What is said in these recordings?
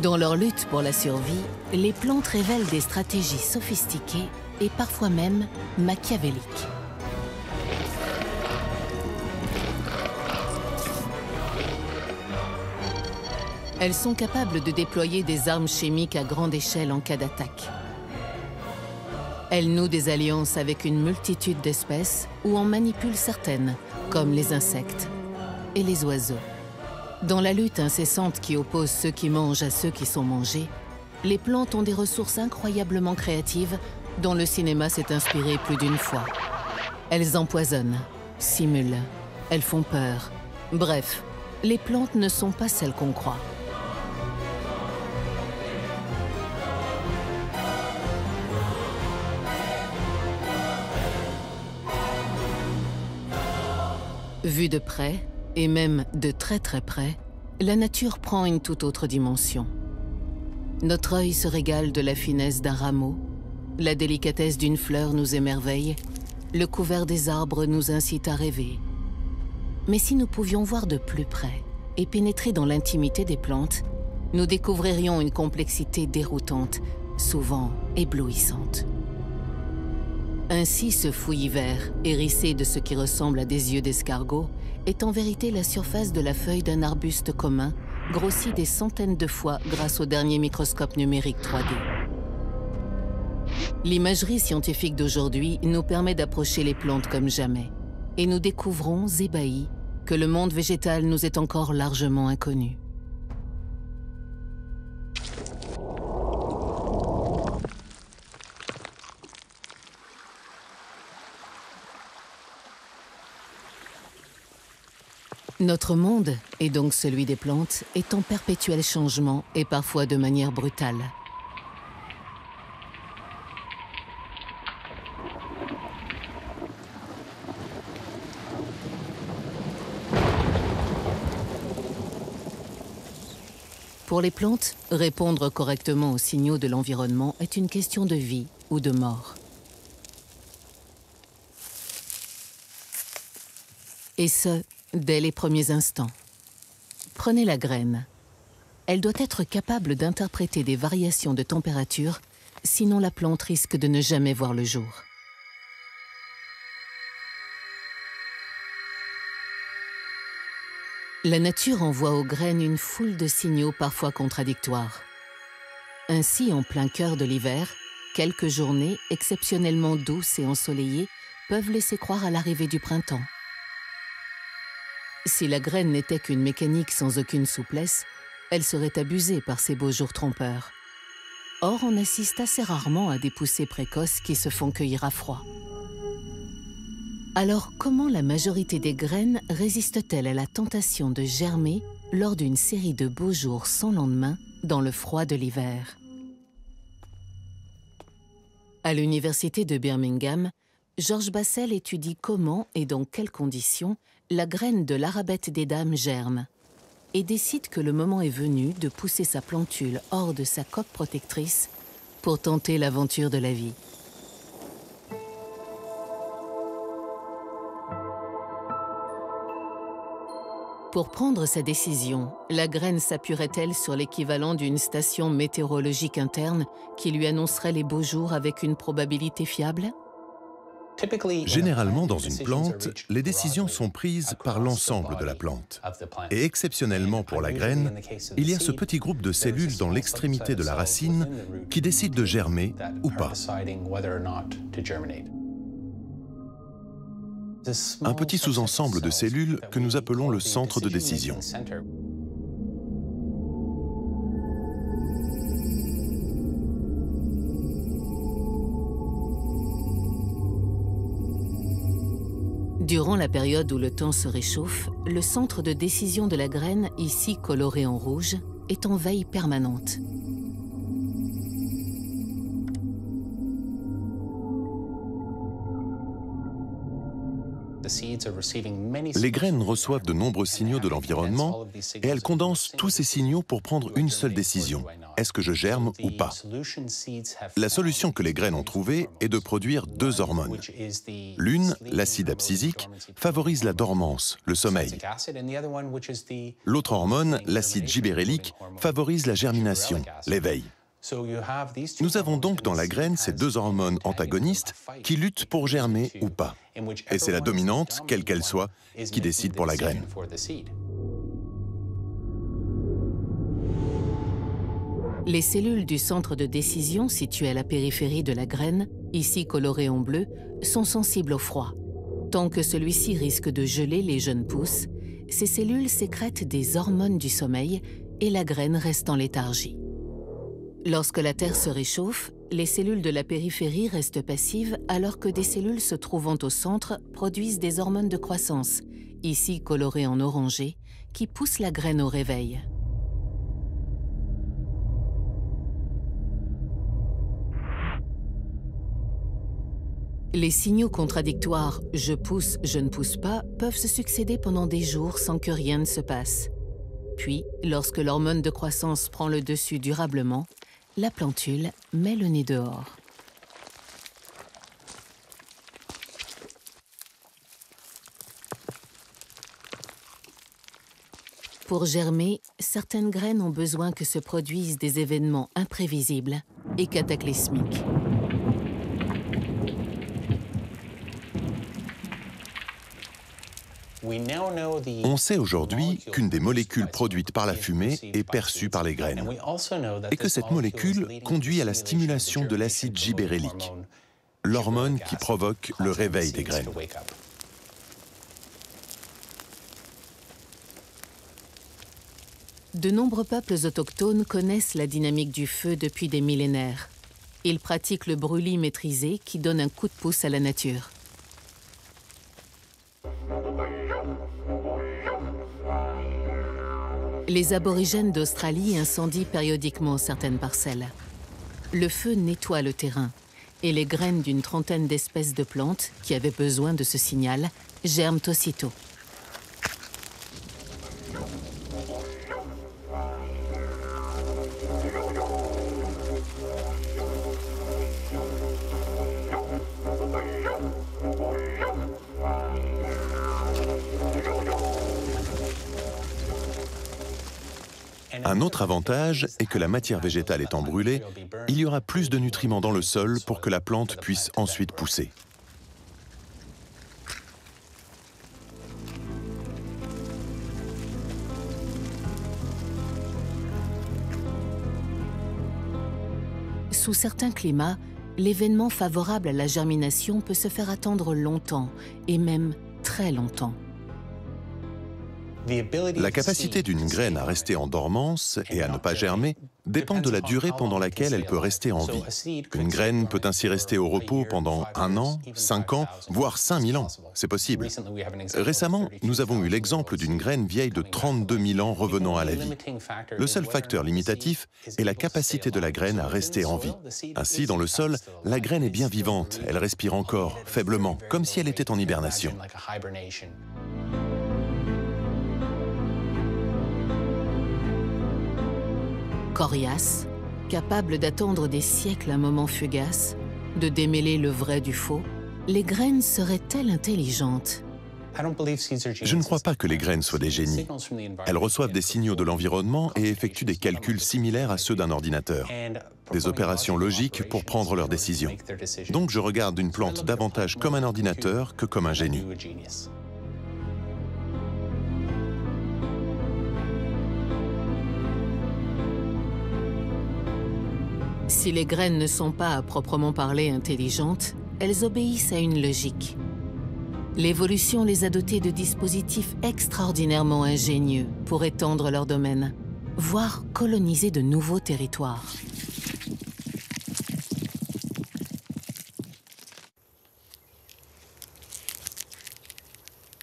Dans leur lutte pour la survie, les plantes révèlent des stratégies sophistiquées et parfois même machiavéliques. Elles sont capables de déployer des armes chimiques à grande échelle en cas d'attaque. Elles nouent des alliances avec une multitude d'espèces ou en manipulent certaines, comme les insectes et les oiseaux. Dans la lutte incessante qui oppose ceux qui mangent à ceux qui sont mangés, les plantes ont des ressources incroyablement créatives dont le cinéma s'est inspiré plus d'une fois. Elles empoisonnent, simulent, elles font peur. Bref, les plantes ne sont pas celles qu'on croit. Vue de près, et même de très très près, la nature prend une toute autre dimension. Notre œil se régale de la finesse d'un rameau, la délicatesse d'une fleur nous émerveille, le couvert des arbres nous incite à rêver. Mais si nous pouvions voir de plus près et pénétrer dans l'intimité des plantes, nous découvririons une complexité déroutante, souvent éblouissante. Ainsi, ce fouillis vert, hérissé de ce qui ressemble à des yeux d'escargot, est en vérité la surface de la feuille d'un arbuste commun, grossie des centaines de fois grâce au dernier microscope numérique 3D. L'imagerie scientifique d'aujourd'hui nous permet d'approcher les plantes comme jamais, et nous découvrons, ébahis, que le monde végétal nous est encore largement inconnu. Notre monde, et donc celui des plantes, est en perpétuel changement et parfois de manière brutale. Pour les plantes, répondre correctement aux signaux de l'environnement est une question de vie ou de mort. Et ce, dès les premiers instants. Prenez la graine. Elle doit être capable d'interpréter des variations de température, sinon la plante risque de ne jamais voir le jour. La nature envoie aux graines une foule de signaux parfois contradictoires. Ainsi, en plein cœur de l'hiver, quelques journées exceptionnellement douces et ensoleillées peuvent laisser croire à l'arrivée du printemps. Si la graine n'était qu'une mécanique sans aucune souplesse, elle serait abusée par ces beaux jours trompeurs. Or, on assiste assez rarement à des poussées précoces qui se font cueillir à froid. Alors, comment la majorité des graines résiste-t-elle à la tentation de germer lors d'une série de beaux jours sans lendemain dans le froid de l'hiver? À l'université de Birmingham, George Bassel étudie comment et dans quelles conditions la graine de l'arabette des dames germe et décide que le moment est venu de pousser sa plantule hors de sa coque protectrice pour tenter l'aventure de la vie. Pour prendre sa décision, la graine s'appuierait-elle sur l'équivalent d'une station météorologique interne qui lui annoncerait les beaux jours avec une probabilité fiable? Généralement, dans une plante, les décisions sont prises par l'ensemble de la plante. Et exceptionnellement pour la graine, il y a ce petit groupe de cellules dans l'extrémité de la racine qui décide de germer ou pas. Un petit sous-ensemble de cellules que nous appelons le centre de décision. Durant la période où le temps se réchauffe, le centre de décision de la graine, ici coloré en rouge, est en veille permanente. Les graines reçoivent de nombreux signaux de l'environnement et elles condensent tous ces signaux pour prendre une seule décision, est-ce que je germe ou pas. La solution que les graines ont trouvée est de produire deux hormones. L'une, l'acide abscisique, favorise la dormance, le sommeil. L'autre hormone, l'acide gibérélique, favorise la germination, l'éveil. Nous avons donc dans la graine ces deux hormones antagonistes qui luttent pour germer ou pas. Et c'est la dominante, quelle qu'elle soit, qui décide pour la graine. Les cellules du centre de décision, situées à la périphérie de la graine, ici colorées en bleu, sont sensibles au froid. Tant que celui-ci risque de geler les jeunes pousses, ces cellules sécrètent des hormones du sommeil et la graine reste en léthargie. Lorsque la terre se réchauffe, les cellules de la périphérie restent passives alors que des cellules se trouvant au centre produisent des hormones de croissance, ici colorées en orangé, qui poussent la graine au réveil. Les signaux contradictoires « je pousse, je ne pousse pas » peuvent se succéder pendant des jours sans que rien ne se passe. Puis, lorsque l'hormone de croissance prend le dessus durablement, la plantule met le nez dehors. Pour germer, certaines graines ont besoin que se produisent des événements imprévisibles et cataclysmiques. On sait aujourd'hui qu'une des molécules produites par la fumée est perçue par les graines et que cette molécule conduit à la stimulation de l'acide gibérélique, l'hormone qui provoque le réveil des graines. De nombreux peuples autochtones connaissent la dynamique du feu depuis des millénaires. Ils pratiquent le brûlis maîtrisé qui donne un coup de pouce à la nature. Les aborigènes d'Australie incendient périodiquement certaines parcelles. Le feu nettoie le terrain et les graines d'une trentaine d'espèces de plantes qui avaient besoin de ce signal germent aussitôt. Un autre avantage est que la matière végétale étant brûlée, il y aura plus de nutriments dans le sol pour que la plante puisse ensuite pousser. Sous certains climats, l'événement favorable à la germination peut se faire attendre longtemps, et même très longtemps. La capacité d'une graine à rester en dormance et à ne pas germer dépend de la durée pendant laquelle elle peut rester en vie. Une graine peut ainsi rester au repos pendant 1 an, 5 ans, voire 5000 ans. C'est possible. Récemment, nous avons eu l'exemple d'une graine vieille de 32 000 ans revenant à la vie. Le seul facteur limitatif est la capacité de la graine à rester en vie. Ainsi, dans le sol, la graine est bien vivante, elle respire encore, faiblement, comme si elle était en hibernation. Coriaces, capables d'attendre des siècles un moment fugace, de démêler le vrai du faux, les graines seraient-elles intelligentes? Je ne crois pas que les graines soient des génies. Elles reçoivent des signaux de l'environnement et effectuent des calculs similaires à ceux d'un ordinateur. Des opérations logiques pour prendre leurs décisions. Donc je regarde une plante davantage comme un ordinateur que comme un génie. Si les graines ne sont pas à proprement parler intelligentes, elles obéissent à une logique. L'évolution les a dotées de dispositifs extraordinairement ingénieux pour étendre leur domaine, voire coloniser de nouveaux territoires.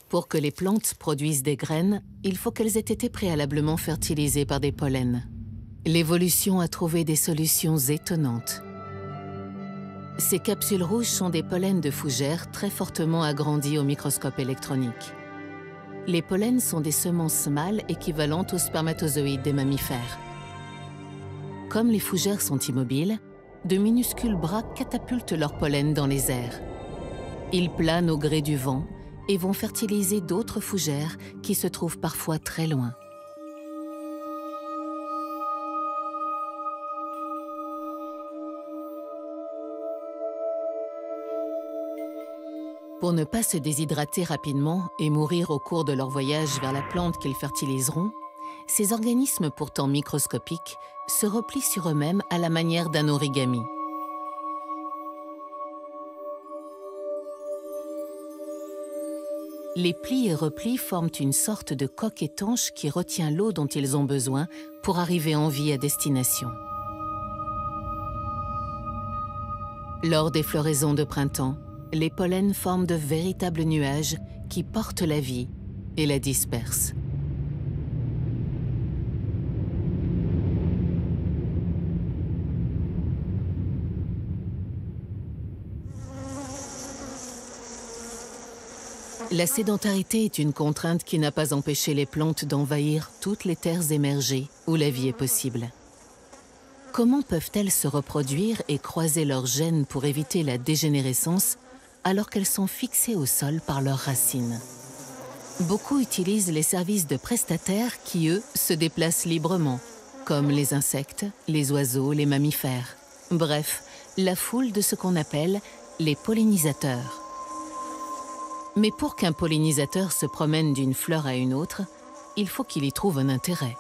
Pour que les plantes produisent des graines, il faut qu'elles aient été préalablement fertilisées par des pollens. L'évolution a trouvé des solutions étonnantes. Ces capsules rouges sont des pollens de fougères très fortement agrandis au microscope électronique. Les pollens sont des semences mâles équivalentes aux spermatozoïdes des mammifères. Comme les fougères sont immobiles, de minuscules bras catapultent leur pollen dans les airs. Ils planent au gré du vent et vont fertiliser d'autres fougères qui se trouvent parfois très loin. Pour ne pas se déshydrater rapidement et mourir au cours de leur voyage vers la plante qu'ils fertiliseront, ces organismes pourtant microscopiques se replient sur eux-mêmes à la manière d'un origami. Les plis et replis forment une sorte de coque étanche qui retient l'eau dont ils ont besoin pour arriver en vie à destination. Lors des floraisons de printemps, les pollens forment de véritables nuages qui portent la vie et la dispersent. La sédentarité est une contrainte qui n'a pas empêché les plantes d'envahir toutes les terres émergées où la vie est possible. Comment peuvent-elles se reproduire et croiser leurs gènes pour éviter la dégénérescence alors qu'elles sont fixées au sol par leurs racines? Beaucoup utilisent les services de prestataires qui, eux, se déplacent librement, comme les insectes, les oiseaux, les mammifères. Bref, la foule de ce qu'on appelle les pollinisateurs. Mais pour qu'un pollinisateur se promène d'une fleur à une autre, il faut qu'il y trouve un intérêt.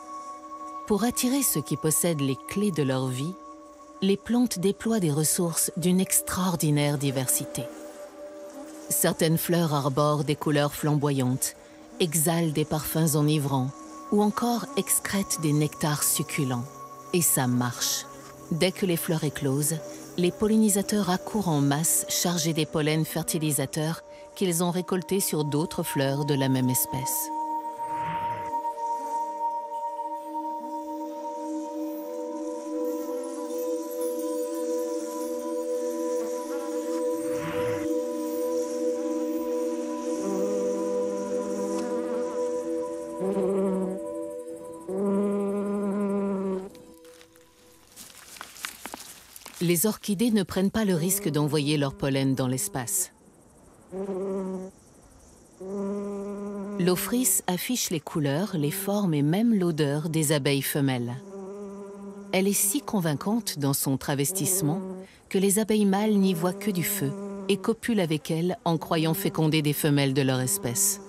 Pour attirer ceux qui possèdent les clés de leur vie, les plantes déploient des ressources d'une extraordinaire diversité. Certaines fleurs arborent des couleurs flamboyantes, exhalent des parfums enivrants ou encore excrètent des nectars succulents. Et ça marche. Dès que les fleurs éclosent, les pollinisateurs accourent en masse chargés des pollens fertilisateurs qu'ils ont récoltés sur d'autres fleurs de la même espèce. Les orchidées ne prennent pas le risque d'envoyer leur pollen dans l'espace. L'ophrys affiche les couleurs, les formes et même l'odeur des abeilles femelles. Elle est si convaincante dans son travestissement que les abeilles mâles n'y voient que du feu et copulent avec elle en croyant féconder des femelles de leur espèce.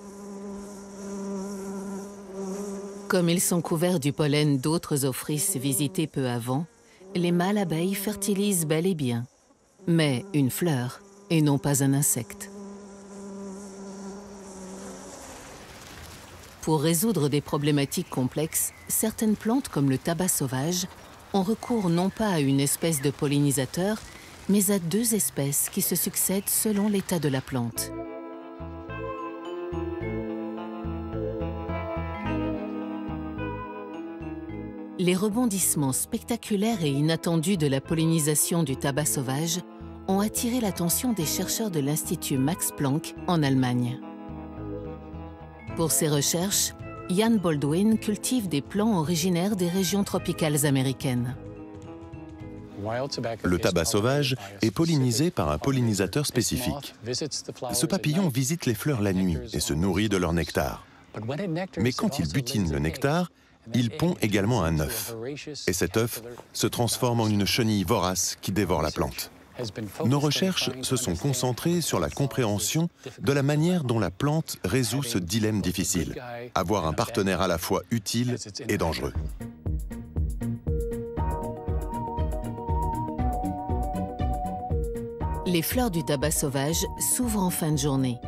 Comme ils sont couverts du pollen d'autres ophrys visités peu avant, les mâles abeilles fertilisent bel et bien, mais une fleur et non pas un insecte. Pour résoudre des problématiques complexes, certaines plantes comme le tabac sauvage ont recours non pas à une espèce de pollinisateur, mais à deux espèces qui se succèdent selon l'état de la plante. Les rebondissements spectaculaires et inattendus de la pollinisation du tabac sauvage ont attiré l'attention des chercheurs de l'Institut Max Planck en Allemagne. Pour ses recherches, Ian Baldwin cultive des plants originaires des régions tropicales américaines. Le tabac sauvage est pollinisé par un pollinisateur spécifique. Ce papillon visite les fleurs la nuit et se nourrit de leur nectar. Mais quand il butine le nectar, il pond également un œuf. Et cet œuf se transforme en une chenille vorace qui dévore la plante. Nos recherches se sont concentrées sur la compréhension de la manière dont la plante résout ce dilemme difficile, avoir un partenaire à la fois utile et dangereux. Les fleurs du tabac sauvage s'ouvrent en fin de journée.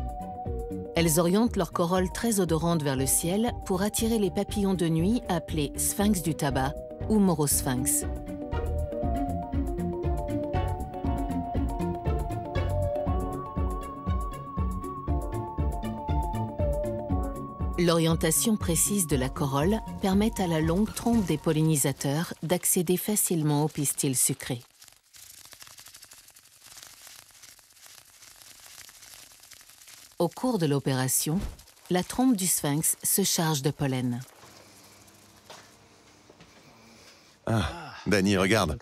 Elles orientent leur corolle très odorante vers le ciel pour attirer les papillons de nuit appelés sphinx du tabac ou morosphinx. L'orientation précise de la corolle permet à la longue trompe des pollinisateurs d'accéder facilement aux pistils sucrés. Au cours de l'opération, la trompe du sphinx se charge de pollen. Ah, Danny, regarde.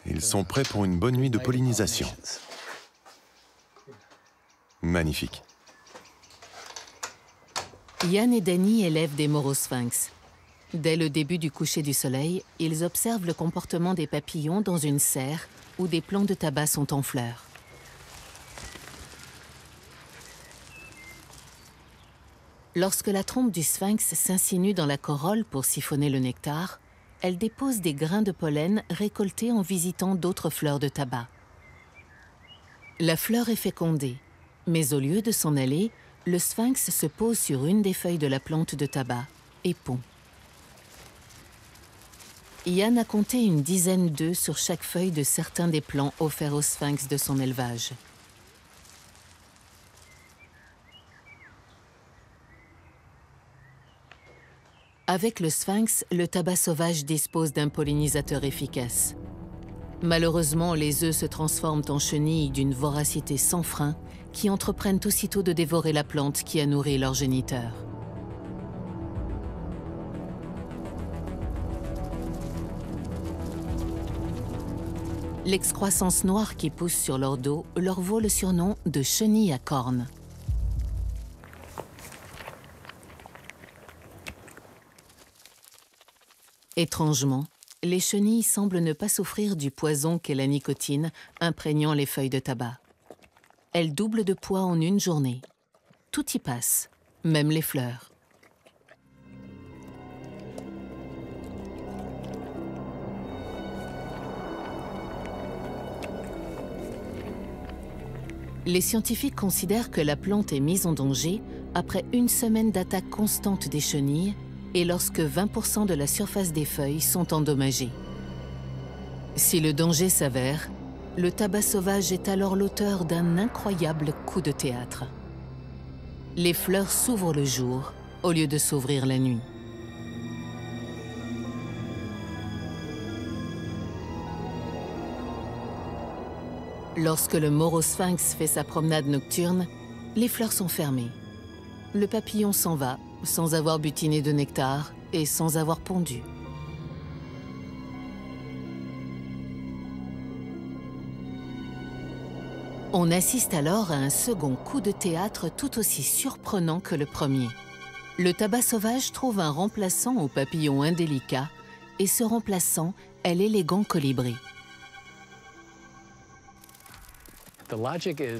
Ils sont prêts pour une bonne nuit de pollinisation. Magnifique. Ian et Danny élèvent des morosphinx. Dès le début du coucher du soleil, ils observent le comportement des papillons dans une serre où des plants de tabac sont en fleurs. Lorsque la trompe du sphinx s'insinue dans la corolle pour siphonner le nectar, elle dépose des grains de pollen récoltés en visitant d'autres fleurs de tabac. La fleur est fécondée, mais au lieu de s'en aller, le sphinx se pose sur une des feuilles de la plante de tabac et pond. Ian a compté une dizaine d'œufs sur chaque feuille de certains des plants offerts au sphinx de son élevage. Avec le sphinx, le tabac sauvage dispose d'un pollinisateur efficace. Malheureusement, les œufs se transforment en chenilles d'une voracité sans frein qui entreprennent aussitôt de dévorer la plante qui a nourri leur géniteur. L'excroissance noire qui pousse sur leur dos leur vaut le surnom de chenille à cornes. Étrangement, les chenilles semblent ne pas souffrir du poison qu'est la nicotine imprégnant les feuilles de tabac. Elles doublent de poids en une journée. Tout y passe, même les fleurs. Les scientifiques considèrent que la plante est mise en danger après une semaine d'attaque constante des chenilles et lorsque 20% de la surface des feuilles sont endommagées. Si le danger s'avère, le tabac sauvage est alors l'auteur d'un incroyable coup de théâtre. Les fleurs s'ouvrent le jour au lieu de s'ouvrir la nuit. Lorsque le morosphinx fait sa promenade nocturne, les fleurs sont fermées. Le papillon s'en va sans avoir butiné de nectar et sans avoir pondu. On assiste alors à un second coup de théâtre tout aussi surprenant que le premier. Le tabac sauvage trouve un remplaçant au papillon indélicat et ce remplaçant est l'élégant colibri.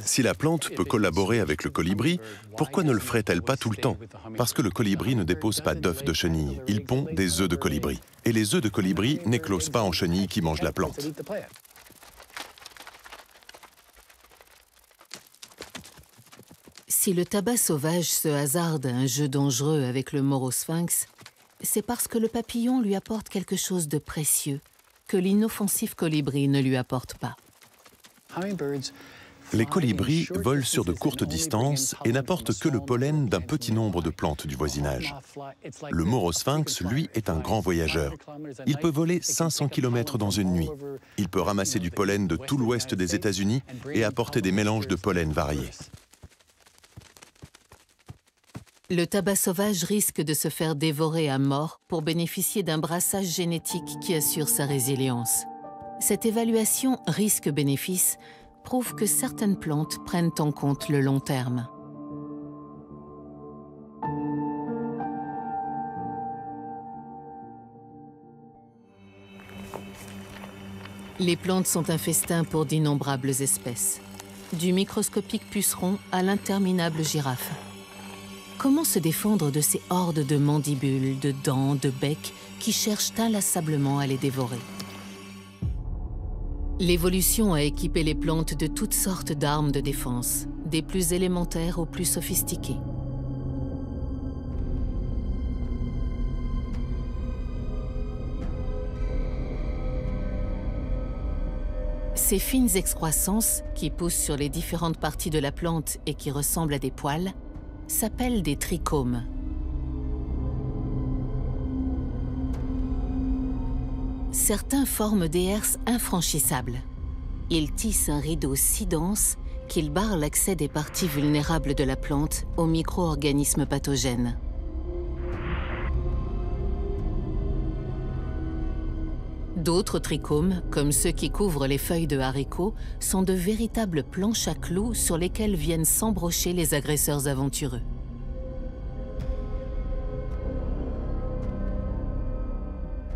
Si la plante peut collaborer avec le colibri, pourquoi ne le ferait-elle pas tout le temps? Parce que le colibri ne dépose pas d'œufs de chenille, il pond des œufs de colibri. Et les œufs de colibri n'éclosent pas en chenilles qui mangent la plante. Si le tabac sauvage se hasarde à un jeu dangereux avec le morosphinx, c'est parce que le papillon lui apporte quelque chose de précieux que l'inoffensif colibri ne lui apporte pas. Les colibris volent sur de courtes distances et n'apportent que le pollen d'un petit nombre de plantes du voisinage. Le morosphinx, lui, est un grand voyageur. Il peut voler 500 km dans une nuit. Il peut ramasser du pollen de tout l'ouest des États-Unis et apporter des mélanges de pollen variés. Le tabac sauvage risque de se faire dévorer à mort pour bénéficier d'un brassage génétique qui assure sa résilience. Cette évaluation risque-bénéfice prouve que certaines plantes prennent en compte le long terme. Les plantes sont un festin pour d'innombrables espèces, du microscopique puceron à l'interminable girafe. Comment se défendre de ces hordes de mandibules, de dents, de becs qui cherchent inlassablement à les dévorer? L'évolution a équipé les plantes de toutes sortes d'armes de défense, des plus élémentaires aux plus sophistiquées. Ces fines excroissances, qui poussent sur les différentes parties de la plante et qui ressemblent à des poils, s'appellent des trichomes. Certains forment des herses infranchissables. Ils tissent un rideau si dense qu'il barre l'accès des parties vulnérables de la plante aux micro-organismes pathogènes. D'autres trichomes, comme ceux qui couvrent les feuilles de haricots, sont de véritables planches à clous sur lesquelles viennent s'embrocher les agresseurs aventureux.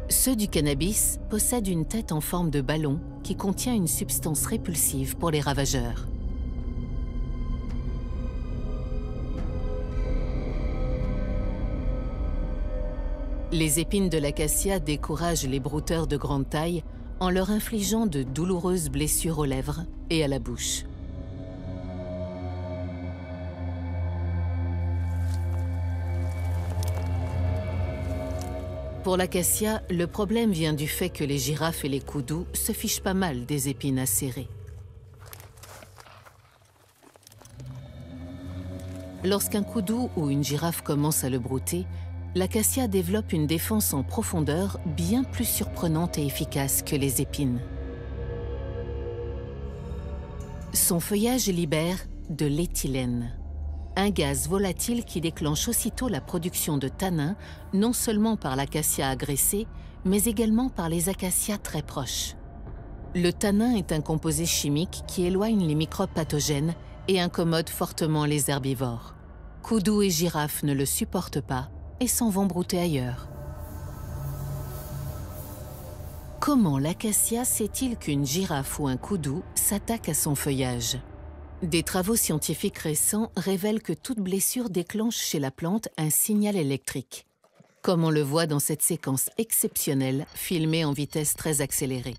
Ceux du cannabis possèdent une tête en forme de ballon qui contient une substance répulsive pour les ravageurs. Les épines de l'acacia découragent les brouteurs de grande taille en leur infligeant de douloureuses blessures aux lèvres et à la bouche. Pour l'acacia, le problème vient du fait que les girafes et les koudous se fichent pas mal des épines acérées. Lorsqu'un koudou ou une girafe commence à le brouter, l'acacia développe une défense en profondeur bien plus surprenante et efficace que les épines. Son feuillage libère de l'éthylène, un gaz volatile qui déclenche aussitôt la production de tanins, non seulement par l'acacia agressé, mais également par les acacias très proches. Le tanin est un composé chimique qui éloigne les microbes pathogènes et incommode fortement les herbivores. Koudous et girafes ne le supportent pas et s'en vont brouter ailleurs. Comment l'acacia sait-il qu'une girafe ou un koudou s'attaque à son feuillage? Des travaux scientifiques récents révèlent que toute blessure déclenche chez la plante un signal électrique, comme on le voit dans cette séquence exceptionnelle filmée en vitesse très accélérée.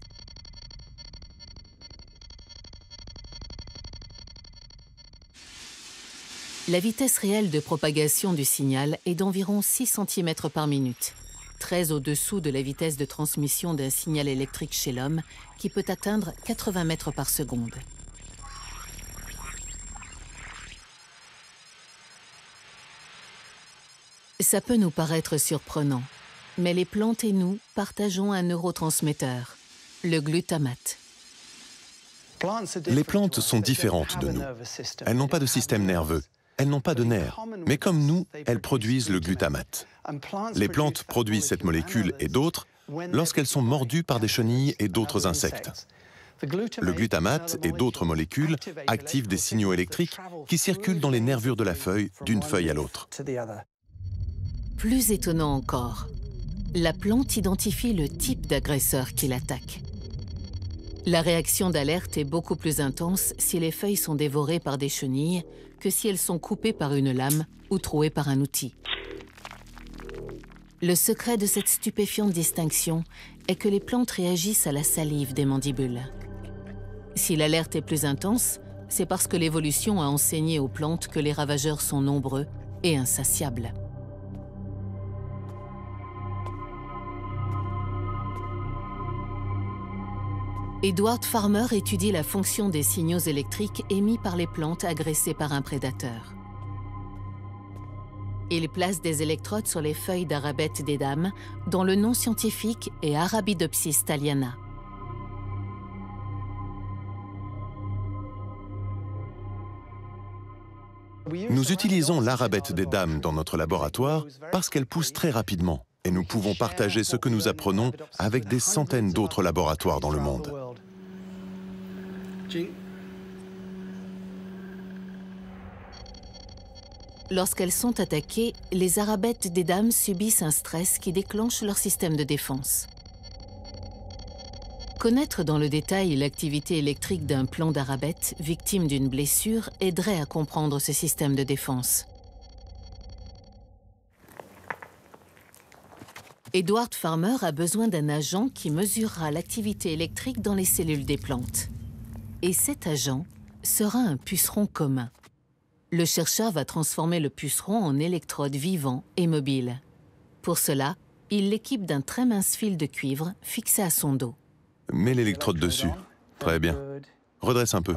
La vitesse réelle de propagation du signal est d'environ 6 cm par minute, très au-dessous de la vitesse de transmission d'un signal électrique chez l'homme, qui peut atteindre 80 mètres par seconde. Ça peut nous paraître surprenant, mais les plantes et nous partageons un neurotransmetteur, le glutamate. Les plantes sont différentes de nous. Elles n'ont pas de système nerveux, elles n'ont pas de nerfs, mais comme nous, elles produisent le glutamate. Les plantes produisent cette molécule et d'autres lorsqu'elles sont mordues par des chenilles et d'autres insectes. Le glutamate et d'autres molécules activent des signaux électriques qui circulent dans les nervures de la feuille d'une feuille à l'autre. Plus étonnant encore, la plante identifie le type d'agresseur qui l'attaque. La réaction d'alerte est beaucoup plus intense si les feuilles sont dévorées par des chenilles que si elles sont coupées par une lame ou trouées par un outil. Le secret de cette stupéfiante distinction est que les plantes réagissent à la salive des mandibules. Si l'alerte est plus intense, c'est parce que l'évolution a enseigné aux plantes que les ravageurs sont nombreux et insatiables. Edward Farmer étudie la fonction des signaux électriques émis par les plantes agressées par un prédateur. Il place des électrodes sur les feuilles d'Arabette d'Edam, dont le nom scientifique est Arabidopsis thaliana. Nous utilisons l'Arabette d'Edam dans notre laboratoire parce qu'elle pousse très rapidement et nous pouvons partager ce que nous apprenons avec des centaines d'autres laboratoires dans le monde. Lorsqu'elles sont attaquées, les Arabettes d'Edam subissent un stress qui déclenche leur système de défense. Connaître dans le détail l'activité électrique d'un plant d'Arabette victime d'une blessure aiderait à comprendre ce système de défense. Edward Farmer a besoin d'un agent qui mesurera l'activité électrique dans les cellules des plantes. Et cet agent sera un puceron commun. Le chercheur va transformer le puceron en électrode vivant et mobile. Pour cela, il l'équipe d'un très mince fil de cuivre fixé à son dos. Mets l'électrode dessus. Très bien. Redresse un peu.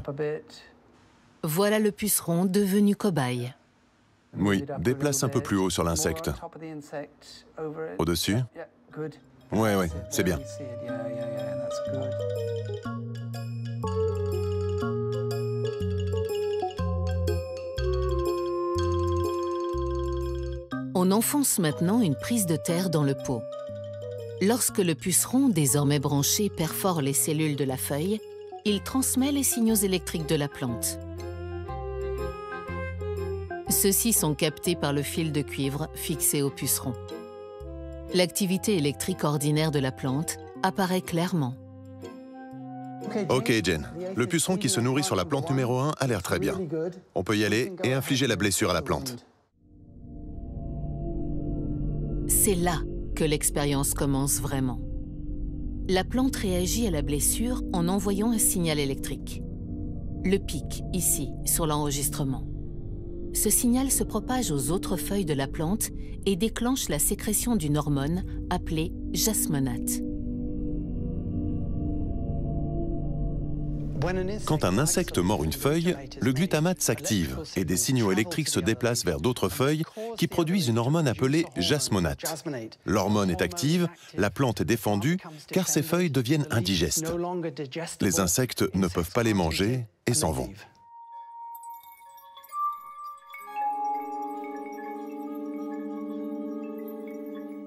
Voilà le puceron devenu cobaye. Oui, déplace un peu plus haut sur l'insecte. Au-dessus. Ouais, c'est bien. On enfonce maintenant une prise de terre dans le pot. Lorsque le puceron, désormais branché, perfore les cellules de la feuille, il transmet les signaux électriques de la plante. Ceux-ci sont captés par le fil de cuivre fixé au puceron. L'activité électrique ordinaire de la plante apparaît clairement. Ok, Jen. Le puceron qui se nourrit sur la plante numéro 1 a l'air très bien. On peut y aller et infliger la blessure à la plante. C'est là que l'expérience commence vraiment. La plante réagit à la blessure en envoyant un signal électrique. Le pic, ici, sur l'enregistrement. Ce signal se propage aux autres feuilles de la plante et déclenche la sécrétion d'une hormone appelée jasmonate. Quand un insecte mord une feuille, le glutamate s'active et des signaux électriques se déplacent vers d'autres feuilles qui produisent une hormone appelée jasmonate. L'hormone est active, la plante est défendue car ces feuilles deviennent indigestes. Les insectes ne peuvent pas les manger et s'en vont.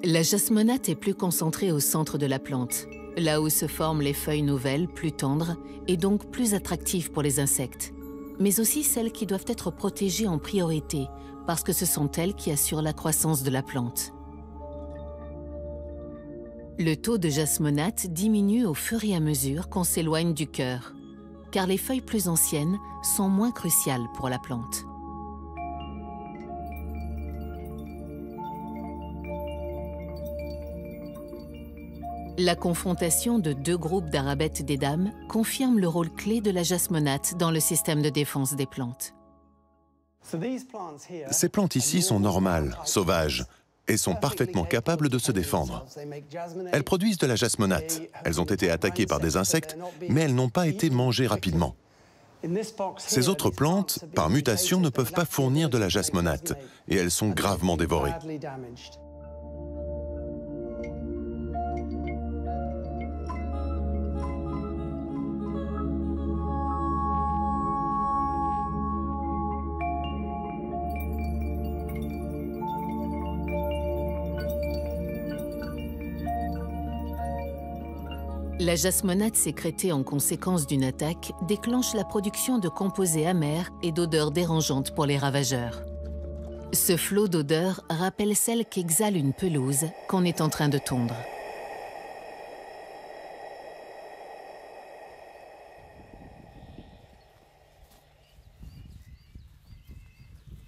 La jasmonate est plus concentrée au centre de la plante, là où se forment les feuilles nouvelles, plus tendres, et donc plus attractives pour les insectes, mais aussi celles qui doivent être protégées en priorité, parce que ce sont elles qui assurent la croissance de la plante. Le taux de jasmonate diminue au fur et à mesure qu'on s'éloigne du cœur, car les feuilles plus anciennes sont moins cruciales pour la plante. La confrontation de deux groupes d'Arabettes d'édame confirme le rôle clé de la jasmonate dans le système de défense des plantes. Ces plantes ici sont normales, sauvages, et sont parfaitement capables de se défendre. Elles produisent de la jasmonate. Elles ont été attaquées par des insectes, mais elles n'ont pas été mangées rapidement. Ces autres plantes, par mutation, ne peuvent pas fournir de la jasmonate, et elles sont gravement dévorées. La jasmonate sécrétée en conséquence d'une attaque déclenche la production de composés amers et d'odeurs dérangeantes pour les ravageurs. Ce flot d'odeurs rappelle celle qu'exhale une pelouse qu'on est en train de tondre.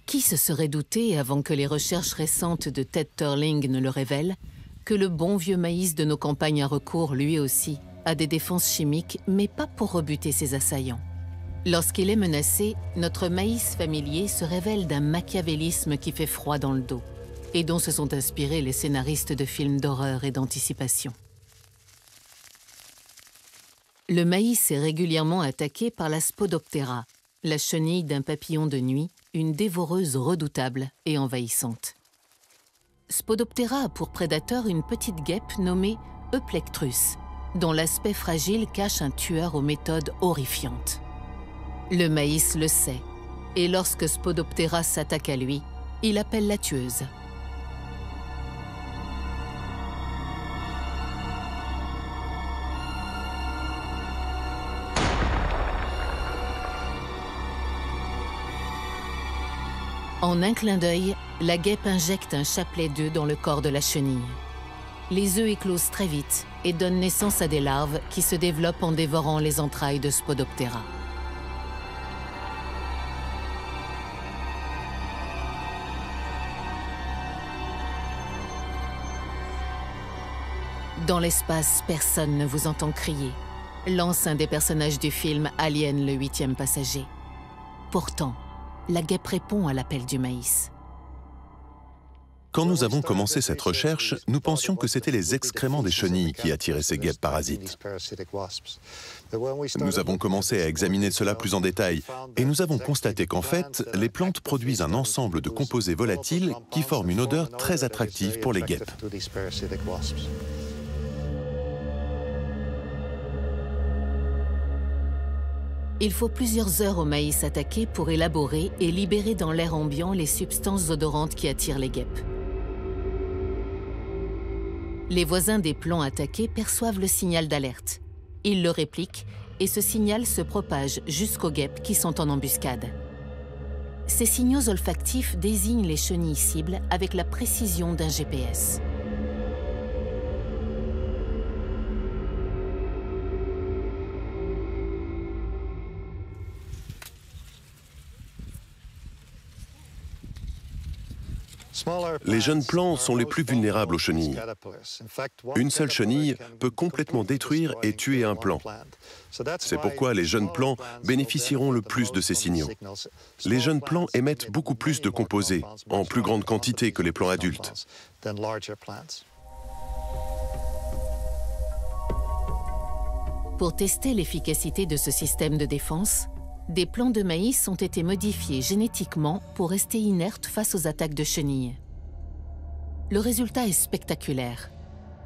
Qui se serait douté, avant que les recherches récentes de Ted Turling ne le révèlent, que le bon vieux maïs de nos campagnes a recours, lui aussi, à des défenses chimiques, mais pas pour rebuter ses assaillants. Lorsqu'il est menacé, notre maïs familier se révèle d'un machiavélisme qui fait froid dans le dos, et dont se sont inspirés les scénaristes de films d'horreur et d'anticipation. Le maïs est régulièrement attaqué par la Spodoptera, la chenille d'un papillon de nuit, une dévoreuse redoutable et envahissante. Spodoptera a pour prédateur une petite guêpe nommée Euplectrus, dont l'aspect fragile cache un tueur aux méthodes horrifiantes. Le maïs le sait, et lorsque Spodoptera s'attaque à lui, il appelle la tueuse. En un clin d'œil, la guêpe injecte un chapelet d'œufs dans le corps de la chenille. Les œufs éclosent très vite et donnent naissance à des larves qui se développent en dévorant les entrailles de Spodoptera. Dans l'espace, personne ne vous entend crier, lance un des personnages du film Alien, le 8e passager. Pourtant, la guêpe répond à l'appel du maïs. Quand nous avons commencé cette recherche, nous pensions que c'était les excréments des chenilles qui attiraient ces guêpes parasites. Nous avons commencé à examiner cela plus en détail et nous avons constaté qu'en fait, les plantes produisent un ensemble de composés volatiles qui forment une odeur très attractive pour les guêpes. Il faut plusieurs heures au maïs attaqué pour élaborer et libérer dans l'air ambiant les substances odorantes qui attirent les guêpes. Les voisins des plants attaqués perçoivent le signal d'alerte. Ils le répliquent et ce signal se propage jusqu'aux guêpes qui sont en embuscade. Ces signaux olfactifs désignent les chenilles cibles avec la précision d'un GPS. Les jeunes plants sont les plus vulnérables aux chenilles. Une seule chenille peut complètement détruire et tuer un plant. C'est pourquoi les jeunes plants bénéficieront le plus de ces signaux. Les jeunes plants émettent beaucoup plus de composés, en plus grande quantité que les plants adultes. Pour tester l'efficacité de ce système de défense, des plants de maïs ont été modifiés génétiquement pour rester inertes face aux attaques de chenilles. Le résultat est spectaculaire.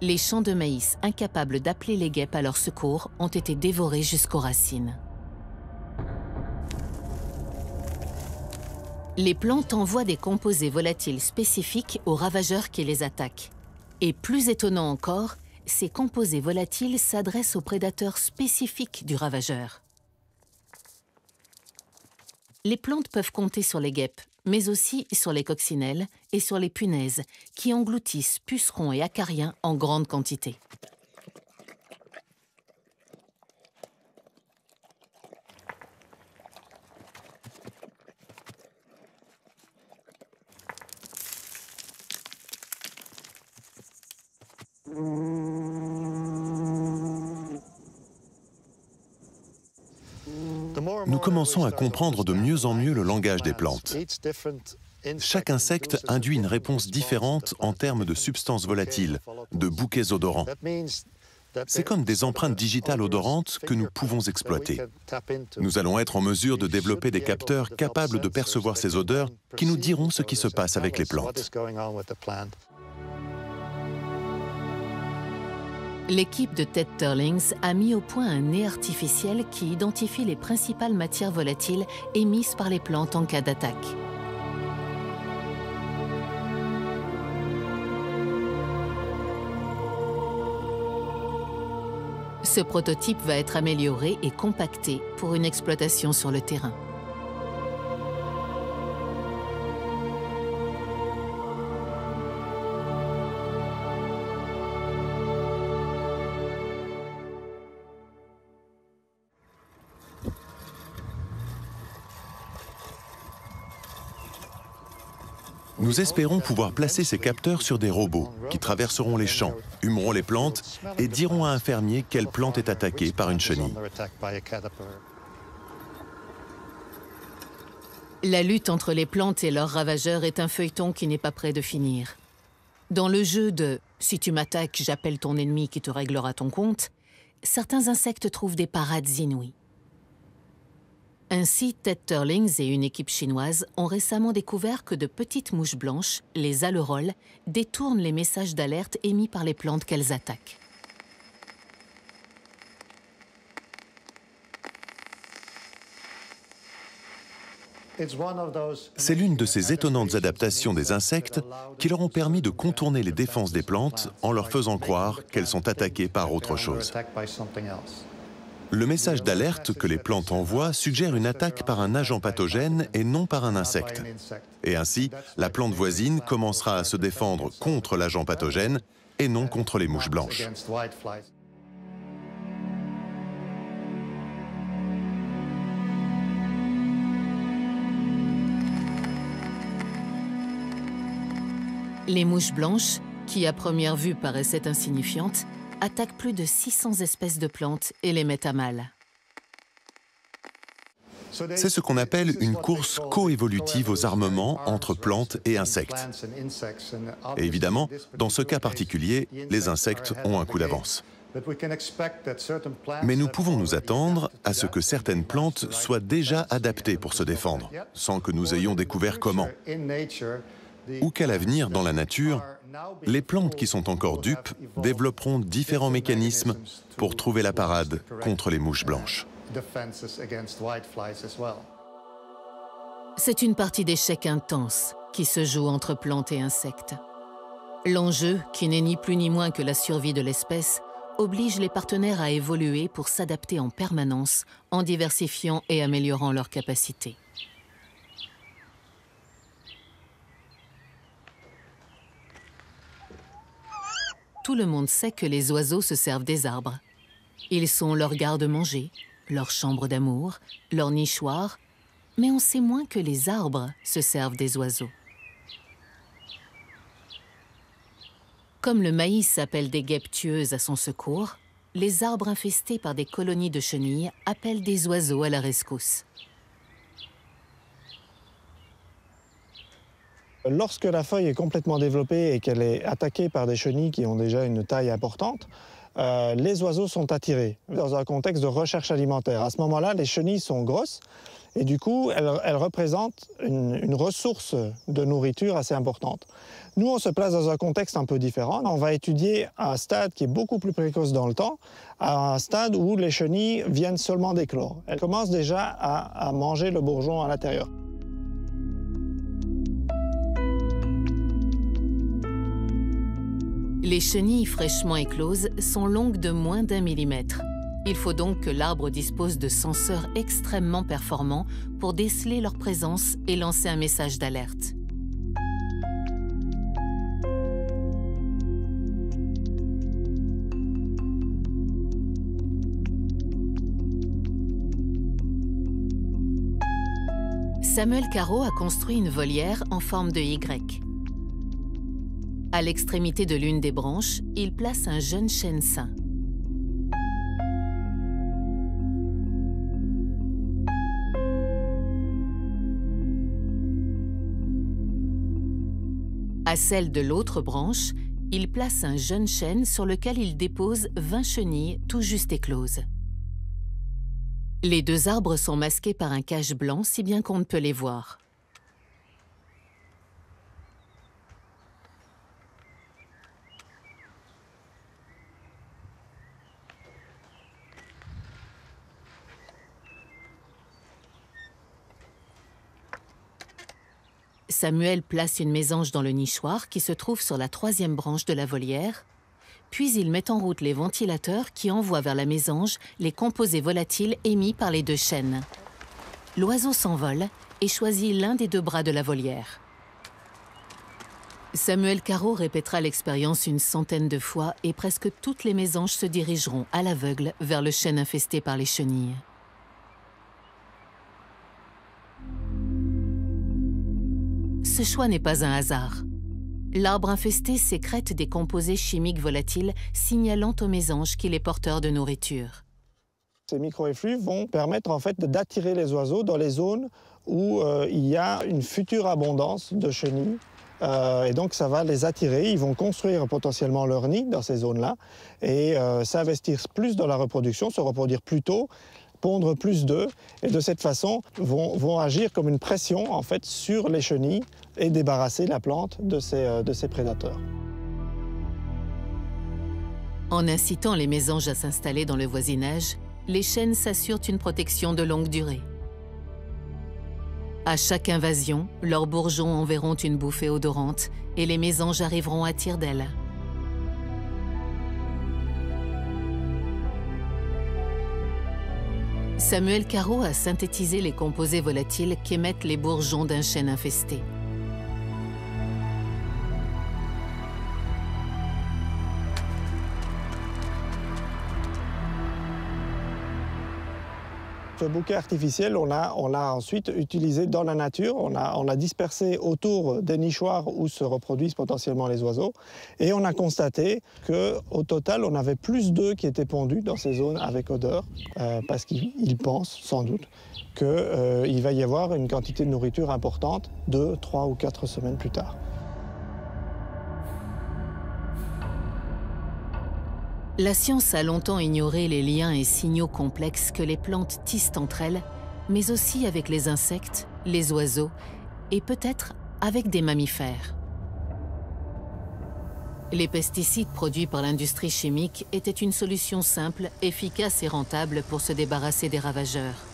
Les champs de maïs incapables d'appeler les guêpes à leur secours ont été dévorés jusqu'aux racines. Les plantes envoient des composés volatiles spécifiques aux ravageurs qui les attaquent. Et plus étonnant encore, ces composés volatiles s'adressent aux prédateurs spécifiques du ravageur. Les plantes peuvent compter sur les guêpes, mais aussi sur les coccinelles et sur les punaises, qui engloutissent pucerons et acariens en grande quantité. Nous commençons à comprendre de mieux en mieux le langage des plantes. Chaque insecte induit une réponse différente en termes de substances volatiles, de bouquets odorants. C'est comme des empreintes digitales odorantes que nous pouvons exploiter. Nous allons être en mesure de développer des capteurs capables de percevoir ces odeurs qui nous diront ce qui se passe avec les plantes. L'équipe de Ted Turlings a mis au point un nez artificiel qui identifie les principales matières volatiles émises par les plantes en cas d'attaque. Ce prototype va être amélioré et compacté pour une exploitation sur le terrain. Nous espérons pouvoir placer ces capteurs sur des robots qui traverseront les champs, humeront les plantes et diront à un fermier quelle plante est attaquée par une chenille. La lutte entre les plantes et leurs ravageurs est un feuilleton qui n'est pas près de finir. Dans le jeu de « si tu m'attaques, j'appelle ton ennemi qui te réglera ton compte », certains insectes trouvent des parades inouïes. Ainsi, Ted Turlings et une équipe chinoise ont récemment découvert que de petites mouches blanches, les aleroles, détournent les messages d'alerte émis par les plantes qu'elles attaquent. C'est l'une de ces étonnantes adaptations des insectes qui leur ont permis de contourner les défenses des plantes en leur faisant croire qu'elles sont attaquées par autre chose. Le message d'alerte que les plantes envoient suggère une attaque par un agent pathogène et non par un insecte. Et ainsi, la plante voisine commencera à se défendre contre l'agent pathogène et non contre les mouches blanches. Les mouches blanches, qui à première vue paraissaient insignifiantes, attaquent plus de 600 espèces de plantes et les mettent à mal. C'est ce qu'on appelle une course coévolutive aux armements entre plantes et insectes. Et évidemment, dans ce cas particulier, les insectes ont un coup d'avance. Mais nous pouvons nous attendre à ce que certaines plantes soient déjà adaptées pour se défendre, sans que nous ayons découvert comment. Ou qu'à l'avenir, dans la nature, les plantes qui sont encore dupes développeront différents mécanismes pour trouver la parade contre les mouches blanches. C'est une partie d'échecs intense qui se joue entre plantes et insectes. L'enjeu, qui n'est ni plus ni moins que la survie de l'espèce, oblige les partenaires à évoluer pour s'adapter en permanence, en diversifiant et améliorant leurs capacités. Tout le monde sait que les oiseaux se servent des arbres. Ils sont leur garde-manger, leur chambre d'amour, leur nichoir, mais on sait moins que les arbres se servent des oiseaux. Comme le maïs appelle des guêpes tueuses à son secours, les arbres infestés par des colonies de chenilles appellent des oiseaux à la rescousse. Lorsque la feuille est complètement développée et qu'elle est attaquée par des chenilles qui ont déjà une taille importante, les oiseaux sont attirés dans un contexte de recherche alimentaire. À ce moment-là, les chenilles sont grosses et du coup, elles représentent une ressource de nourriture assez importante. Nous, on se place dans un contexte un peu différent. On va étudier un stade qui est beaucoup plus précoce dans le temps, à un stade où les chenilles viennent seulement d'éclore. Elles commencent déjà à manger le bourgeon à l'intérieur. Les chenilles fraîchement écloses sont longues de moins d'1 millimètre. Il faut donc que l'arbre dispose de senseurs extrêmement performants pour déceler leur présence et lancer un message d'alerte. Samuel Caro a construit une volière en forme de Y. À l'extrémité de l'une des branches, il place un jeune chêne sain. À celle de l'autre branche, il place un jeune chêne sur lequel il dépose 20 chenilles tout juste écloses. Les deux arbres sont masqués par un cache blanc, si bien qu'on ne peut les voir. Samuel place une mésange dans le nichoir qui se trouve sur la 3e branche de la volière, puis il met en route les ventilateurs qui envoient vers la mésange les composés volatiles émis par les deux chênes. L'oiseau s'envole et choisit l'un des deux bras de la volière. Samuel Caro répétera l'expérience une centaine de fois et presque toutes les mésanges se dirigeront à l'aveugle vers le chêne infesté par les chenilles. Ce choix n'est pas un hasard. L'arbre infesté sécrète des composés chimiques volatiles signalant aux mésanges qu'il est porteur de nourriture. Ces microeffluves vont permettre en fait d'attirer les oiseaux dans les zones où il y a une future abondance de chenilles. Et donc ça va les attirer, ils vont construire potentiellement leur nid dans ces zones-là et s'investir plus dans la reproduction, se reproduire plus tôt, pondre plus d'œufs et de cette façon vont agir comme une pression en fait sur les chenilles et débarrasser la plante de ces prédateurs. En incitant les mésanges à s'installer dans le voisinage, les chênes s'assurent une protection de longue durée. À chaque invasion, leurs bourgeons enverront une bouffée odorante et les mésanges arriveront à tire-d'aile. Samuel Caro a synthétisé les composés volatiles qu'émettent les bourgeons d'un chêne infesté. Ce bouquet artificiel, on l'a ensuite utilisé dans la nature. On a dispersé autour des nichoirs où se reproduisent potentiellement les oiseaux. Et on a constaté qu'au total, on avait plus d'œufs qui étaient pondus dans ces zones avec odeur, parce qu'ils pensent, sans doute, qu'il va y avoir une quantité de nourriture importante 2, 3 ou 4 semaines plus tard. La science a longtemps ignoré les liens et signaux complexes que les plantes tissent entre elles, mais aussi avec les insectes, les oiseaux et peut-être avec des mammifères. Les pesticides produits par l'industrie chimique étaient une solution simple, efficace et rentable pour se débarrasser des ravageurs.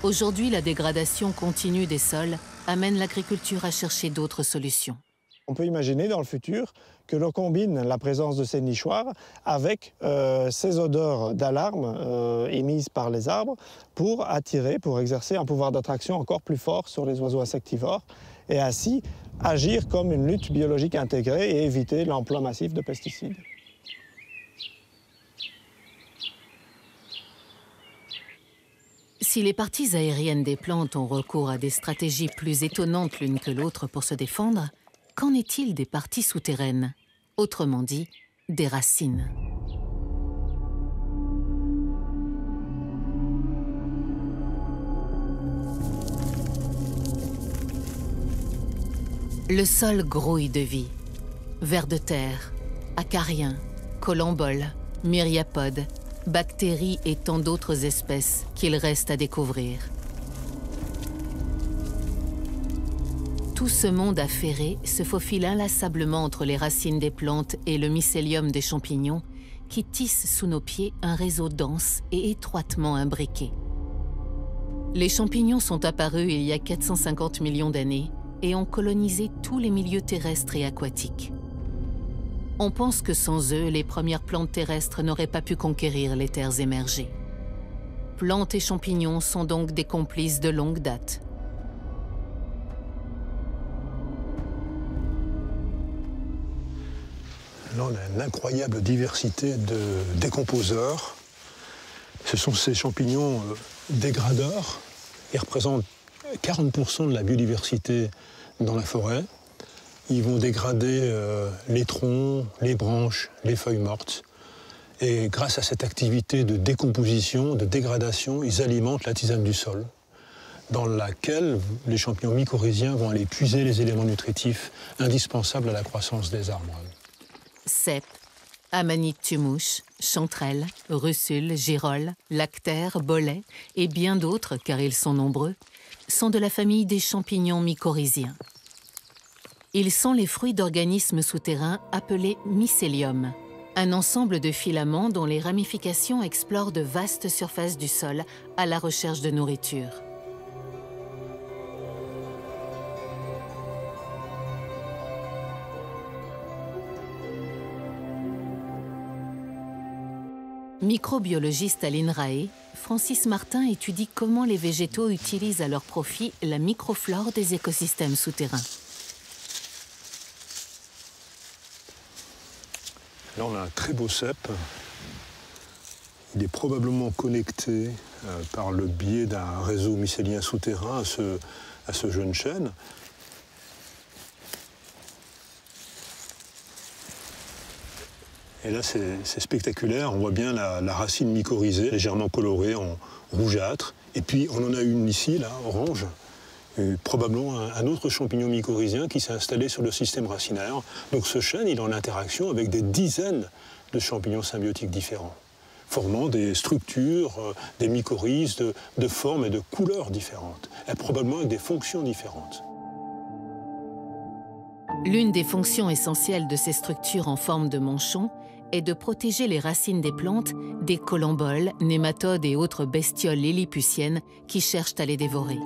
Aujourd'hui, la dégradation continue des sols amène l'agriculture à chercher d'autres solutions. On peut imaginer dans le futur que l'on combine la présence de ces nichoirs avec ces odeurs d'alarme émises par les arbres pour attirer, pour exercer un pouvoir d'attraction encore plus fort sur les oiseaux insectivores et ainsi agir comme une lutte biologique intégrée et éviter l'emploi massif de pesticides. Si les parties aériennes des plantes ont recours à des stratégies plus étonnantes l'une que l'autre pour se défendre, qu'en est-il des parties souterraines, autrement dit, des racines? Le sol grouille de vie. Vers de terre, acariens, collemboles, myriapodes, bactéries et tant d'autres espèces qu'il reste à découvrir. Tout ce monde affairé se faufile inlassablement entre les racines des plantes et le mycélium des champignons qui tissent sous nos pieds un réseau dense et étroitement imbriqué. Les champignons sont apparus il y a 450 millions d'années et ont colonisé tous les milieux terrestres et aquatiques. On pense que sans eux, les premières plantes terrestres n'auraient pas pu conquérir les terres émergées. Plantes et champignons sont donc des complices de longue date. Là, on a une incroyable diversité de décomposeurs. Ce sont ces champignons dégradeurs. Ils représentent 40% de la biodiversité dans la forêt. Ils vont dégrader les troncs, les branches, les feuilles mortes. Et grâce à cette activité de décomposition, de dégradation, ils alimentent la tisane du sol, dans laquelle les champignons mycorhiziens vont aller puiser les éléments nutritifs indispensables à la croissance des arbres. Cèpes, amanite tumouche, chanterelle, russule, girole, lactaire, bolet et bien d'autres, car ils sont nombreux, sont de la famille des champignons mycorhiziens. Ils sont les fruits d'organismes souterrains appelés mycélium, un ensemble de filaments dont les ramifications explorent de vastes surfaces du sol à la recherche de nourriture. Microbiologiste à l'INRAE, Francis Martin étudie comment les végétaux utilisent à leur profit la microflore des écosystèmes souterrains. Là, on a un très beau cèpe. Il est probablement connecté par le biais d'un réseau mycélien souterrain à ce jeune chêne. Et là, c'est spectaculaire. On voit bien la racine mycorhizée, légèrement colorée en rougeâtre. Et puis, on en a une ici, là, orange. Probablement un autre champignon mycorhizien qui s'est installé sur le système racinaire. Donc ce chêne, il est en interaction avec des dizaines de champignons symbiotiques différents, formant des structures, des mycorhizes de formes et de couleurs différentes, et probablement avec des fonctions différentes. L'une des fonctions essentielles de ces structures en forme de manchon est de protéger les racines des plantes des collemboles, nématodes et autres bestioles lilliputiennes qui cherchent à les dévorer.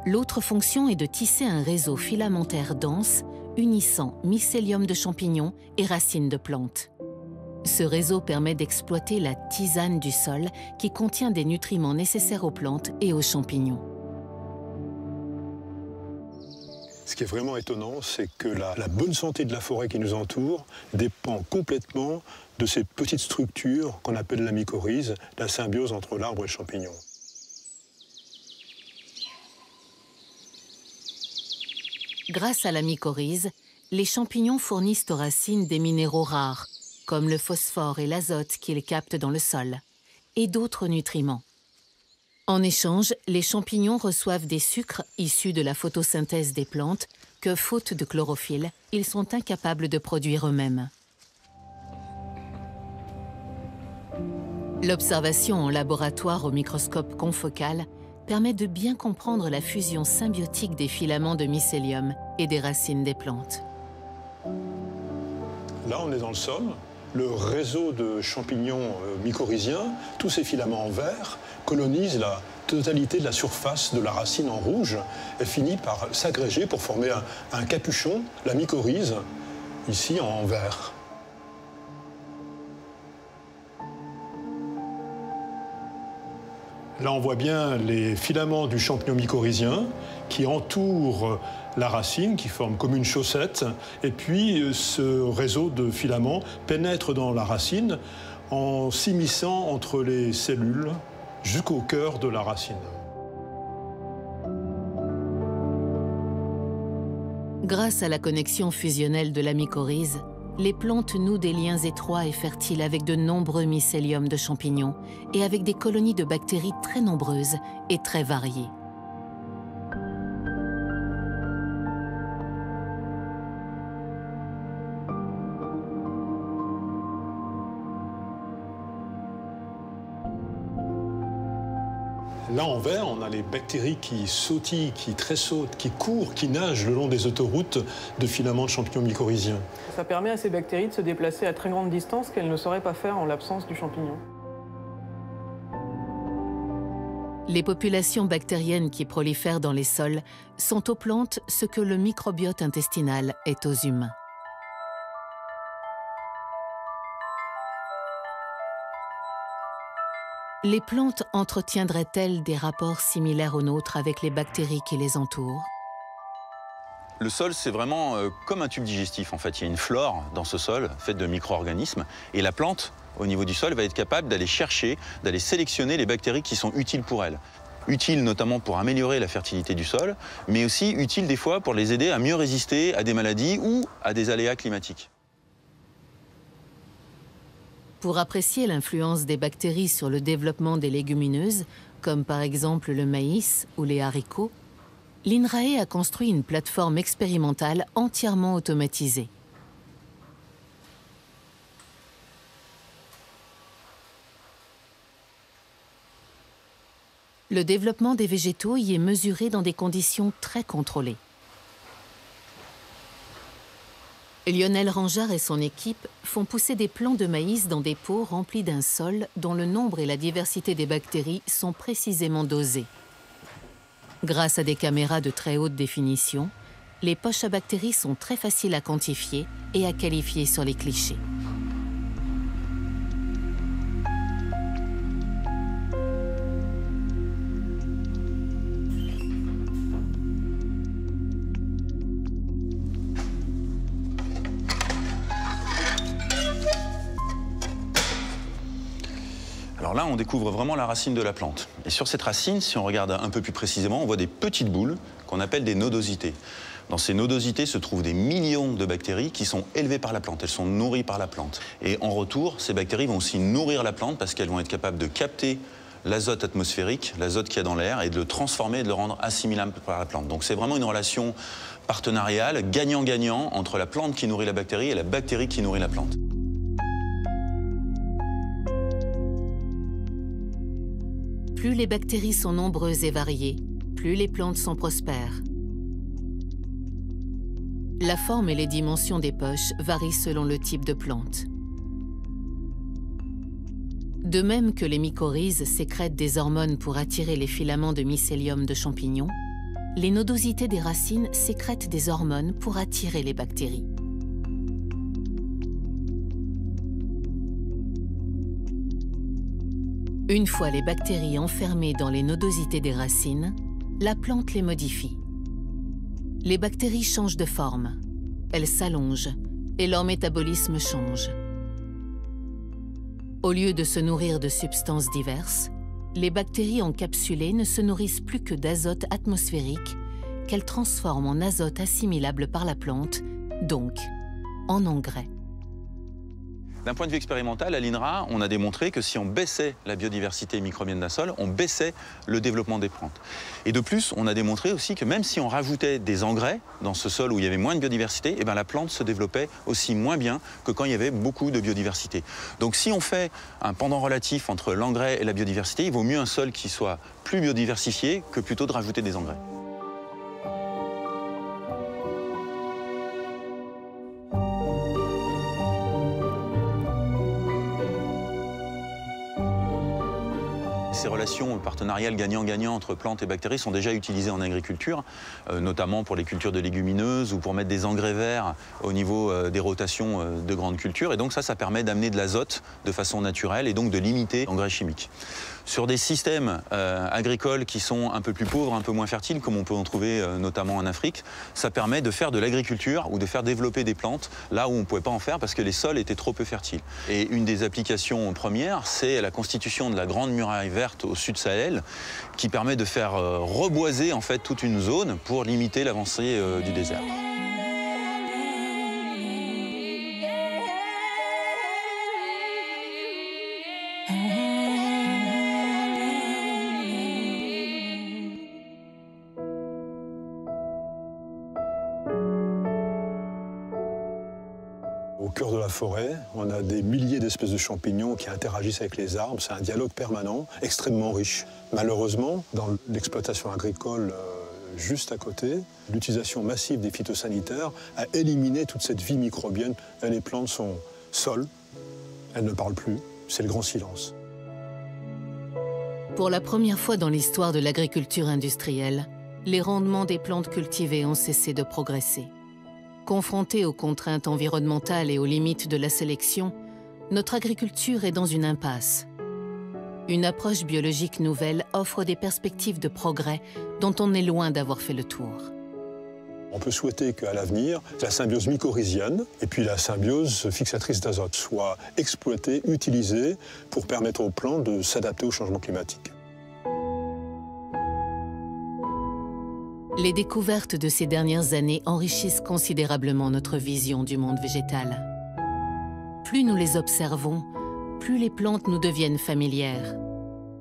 L'autre fonction est de tisser un réseau filamentaire dense unissant mycélium de champignons et racines de plantes. Ce réseau permet d'exploiter la tisane du sol qui contient des nutriments nécessaires aux plantes et aux champignons. Ce qui est vraiment étonnant, c'est que la bonne santé de la forêt qui nous entoure dépend complètement de ces petites structures qu'on appelle la mycorhize, la symbiose entre l'arbre et le champignon. Grâce à la mycorhize, les champignons fournissent aux racines des minéraux rares, comme le phosphore et l'azote qu'ils captent dans le sol, et d'autres nutriments. En échange, les champignons reçoivent des sucres issus de la photosynthèse des plantes que, faute de chlorophylle, ils sont incapables de produire eux-mêmes. L'observation en laboratoire au microscope confocal permet de bien comprendre la fusion symbiotique des filaments de mycélium et des racines des plantes. Là, on est dans le sol. le réseau de champignons mycorhiziens, tous ces filaments en vert, colonisent la totalité de la surface de la racine en rouge et finit par s'agréger pour former un capuchon, la mycorhize, ici en vert. Là, on voit bien les filaments du champignon mycorhizien qui entourent la racine, qui forment comme une chaussette. Et puis, ce réseau de filaments pénètre dans la racine en s'immisçant entre les cellules jusqu'au cœur de la racine. Grâce à la connexion fusionnelle de la mycorhize, les plantes nouent des liens étroits et fertiles avec de nombreux mycéliums de champignons et avec des colonies de bactéries très nombreuses et très variées. Là, en vert, on a les bactéries qui sautillent, qui tressautent, qui courent, qui nagent le long des autoroutes de filaments de champignons mycorhiziens. Ça permet à ces bactéries de se déplacer à très grande distance qu'elles ne sauraient pas faire en l'absence du champignon. Les populations bactériennes qui prolifèrent dans les sols sont aux plantes ce que le microbiote intestinal est aux humains. Les plantes entretiendraient-elles des rapports similaires aux nôtres avec les bactéries qui les entourent? Le sol, c'est vraiment comme un tube digestif. En fait, il y a une flore dans ce sol faite de micro-organismes. Et la plante, au niveau du sol, va être capable d'aller chercher, d'aller sélectionner les bactéries qui sont utiles pour elle. Utiles notamment pour améliorer la fertilité du sol, mais aussi utiles des fois pour les aider à mieux résister à des maladies ou à des aléas climatiques. Pour apprécier l'influence des bactéries sur le développement des légumineuses, comme par exemple le maïs ou les haricots, l'INRAE a construit une plateforme expérimentale entièrement automatisée. Le développement des végétaux y est mesuré dans des conditions très contrôlées. Lionel Rangeard et son équipe font pousser des plants de maïs dans des pots remplis d'un sol dont le nombre et la diversité des bactéries sont précisément dosés. Grâce à des caméras de très haute définition, les poches à bactéries sont très faciles à quantifier et à qualifier sur les clichés. Alors là, on découvre vraiment la racine de la plante. Et sur cette racine, si on regarde un peu plus précisément, on voit des petites boules qu'on appelle des nodosités. Dans ces nodosités se trouvent des millions de bactéries qui sont élevées par la plante, elles sont nourries par la plante. Et en retour, ces bactéries vont aussi nourrir la plante parce qu'elles vont être capables de capter l'azote atmosphérique, l'azote qu'il y a dans l'air, et de le transformer et de le rendre assimilable par la plante. Donc c'est vraiment une relation partenariale, gagnant-gagnant, entre la plante qui nourrit la bactérie et la bactérie qui nourrit la plante. Plus les bactéries sont nombreuses et variées, plus les plantes sont prospères. La forme et les dimensions des poches varient selon le type de plante. De même que les mycorhizes sécrètent des hormones pour attirer les filaments de mycélium de champignons, les nodosités des racines sécrètent des hormones pour attirer les bactéries. Une fois les bactéries enfermées dans les nodosités des racines, la plante les modifie. Les bactéries changent de forme, elles s'allongent et leur métabolisme change. Au lieu de se nourrir de substances diverses, les bactéries encapsulées ne se nourrissent plus que d'azote atmosphérique qu'elles transforment en azote assimilable par la plante, donc en engrais. D'un point de vue expérimental, à l'INRA, on a démontré que si on baissait la biodiversité microbienne d'un sol, on baissait le développement des plantes. Et de plus, on a démontré aussi que même si on rajoutait des engrais dans ce sol où il y avait moins de biodiversité, eh bien la plante se développait aussi moins bien que quand il y avait beaucoup de biodiversité. Donc si on fait un pendant relatif entre l'engrais et la biodiversité, il vaut mieux un sol qui soit plus biodiversifié que plutôt de rajouter des engrais. Ces relations partenariales gagnant-gagnant entre plantes et bactéries sont déjà utilisées en agriculture, notamment pour les cultures de légumineuses ou pour mettre des engrais verts au niveau des rotations de grandes cultures. Et donc ça permet d'amener de l'azote de façon naturelle et donc de limiter l'engrais chimique. Sur des systèmes agricoles qui sont un peu plus pauvres, un peu moins fertiles, comme on peut en trouver notamment en Afrique, ça permet de faire de l'agriculture ou de faire développer des plantes là où on ne pouvait pas en faire parce que les sols étaient trop peu fertiles. Et une des applications premières, c'est la constitution de la Grande Muraille Verte au sud Sahel, qui permet de faire reboiser en fait toute une zone pour limiter l'avancée du désert. Au cœur de la forêt, on a des milliers d'espèces de champignons qui interagissent avec les arbres. C'est un dialogue permanent, extrêmement riche. Malheureusement, dans l'exploitation agricole juste à côté, l'utilisation massive des phytosanitaires a éliminé toute cette vie microbienne. Les plantes sont seules, elles ne parlent plus, c'est le grand silence. Pour la première fois dans l'histoire de l'agriculture industrielle, les rendements des plantes cultivées ont cessé de progresser. Confrontée aux contraintes environnementales et aux limites de la sélection, notre agriculture est dans une impasse. Une approche biologique nouvelle offre des perspectives de progrès dont on est loin d'avoir fait le tour. On peut souhaiter qu'à l'avenir, la symbiose mycorhizienne et puis la symbiose fixatrice d'azote soient exploitées, utilisées pour permettre aux plantes de s'adapter au changement climatique. Les découvertes de ces dernières années enrichissent considérablement notre vision du monde végétal. Plus nous les observons, plus les plantes nous deviennent familières.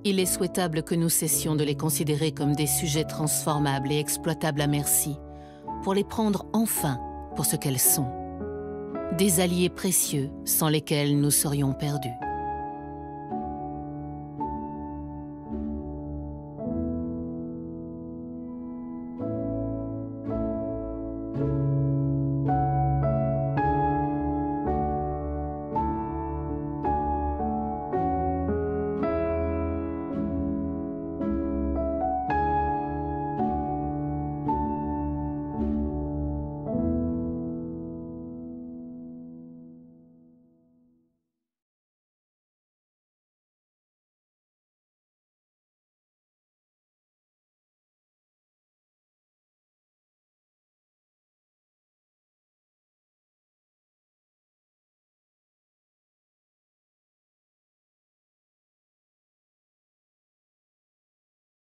Il est souhaitable que nous cessions de les considérer comme des sujets transformables et exploitables à merci, pour les prendre enfin pour ce qu'elles sont. Des alliés précieux sans lesquels nous serions perdus.